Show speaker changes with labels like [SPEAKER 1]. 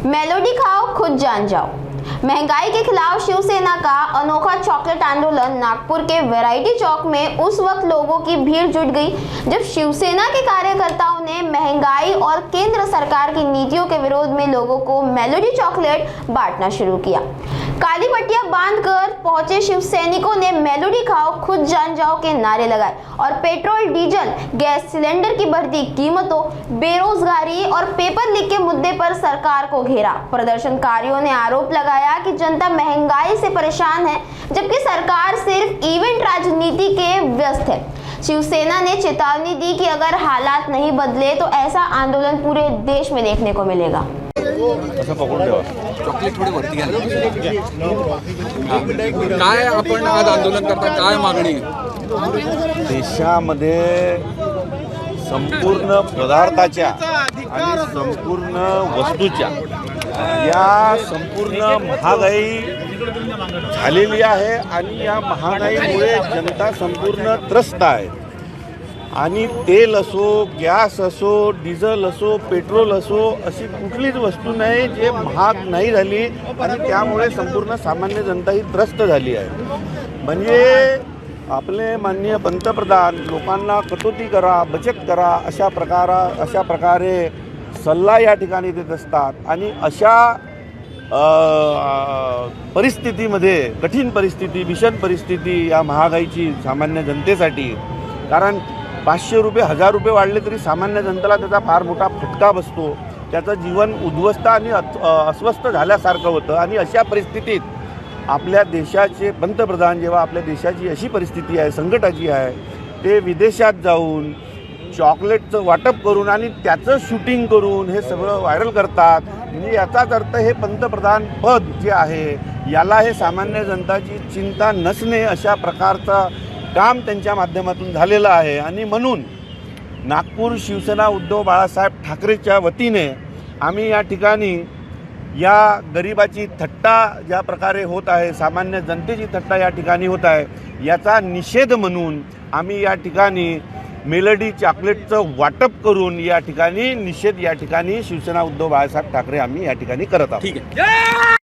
[SPEAKER 1] Melody खाओ खुद जान जाओ। महंगाई के खिलाफ शिवसेना का अनोखा चॉकलेट आंदोलन नागपुर के वैरायटी चौक में उस वक्त लोगों की भीड़ जुट गई जब शिवसेना के कार्यकर्ताओं ने महंगाई और केंद्र सरकार की नीतियों के विरोध में लोगों को मेलोडी चॉकलेट बांटना शुरू किया। काली पट्टियां बांधकर पहुंचे शिवसैनिकों ने मेलोडी खाओ खुद जान जाओ के नारे लगाए और पेट्रोल, डीजल, गैस सिलेंडर की बढ़ती कीमतों, बेरोजगारी और पेपर लीक के मुद्दे पर सरकार को घेरा। प्रदर्शनकारियों ने आरोप लगाया कि जनता महंगाई से परेशान है जबकि सरकार सिर्फ इवेंट राजनीति के व्यस्त है। शिवसेना ने चेतावनी दी कि अगर हालात नहीं बदले तो ऐसा आंदोलन पूरे देश में देखने को मिलेगा।
[SPEAKER 2] चॉकलेट थोडी वरती घ्या काय आपण आज आंदोलन करता, काय मागणी?
[SPEAKER 3] देशामध्ये संपूर्ण पदार्थाच्या आणि संपूर्ण वस्तूच्या या संपूर्ण महागाई झालेली आहे आणि या महागाईमुळे जनता संपूर्ण त्रस्त आहे आणि तेल असो, गॅस असो, डिझेल असो, पेट्रोल असो, अशी कुठलीच वस्तू नाही जे महाग नाही झाली आणि त्यामुळे संपूर्ण सामान्य जनता ही त्रस्त झाली आहे। म्हणजे आपले माननीय पंतप्रधान लोकांना कटोती करा, बचत करा अशा प्रकारे सल्ला या ठिकाणी देत असतात आणि अशा परिस्थितीमध्ये कठीण परिस्थिती, भीषण परिस्थिती या महागाईची सामान्य जनतेसाठी, कारण 500 रुपये 1000 रुपये वाढले तरी सामान्य जनतेला त्याचा फार मोठा फटका बसतो, त्याचं जीवन उद्ध्वस्त आणि अस्वस्थ झाल्यासारखं होतं आणि अशा परिस्थितीत आपल्या देशाचे पंतप्रधान जेव्हा आपल्या देशाची अशी परिस्थिती आहे, संकटाची आहे, ते विदेशात जाऊन चॉकलेटचं वाटप करून आणि त्याचं शूटिंग करून हे सगळं व्हायरल करतात। म्हणजे याचाच अर्थ हे पंतप्रधान पद जे आहे याला हे सामान्य जनताची चिंता नसणे अशा प्रकारचा काम त्यांच्या माध्यमातून झालेलं आहे आणि म्हणून नागपूर शिवसेना उद्धव बाळासाहेब ठाकरेच्या वतीने आम्ही या ठिकाणी या गरिबाची थट्टा ज्या प्रकारे होत आहे, सामान्य जनतेची थट्टा या ठिकाणी होत आहे, याचा निषेध म्हणून आम्ही या ठिकाणी मेलोडी चॉकलेटचं वाटप करून या ठिकाणी निषेध या ठिकाणी शिवसेना उद्धव बाळासाहेब ठाकरे आम्ही या ठिकाणी करत आहोत।
[SPEAKER 2] ठीक आहे।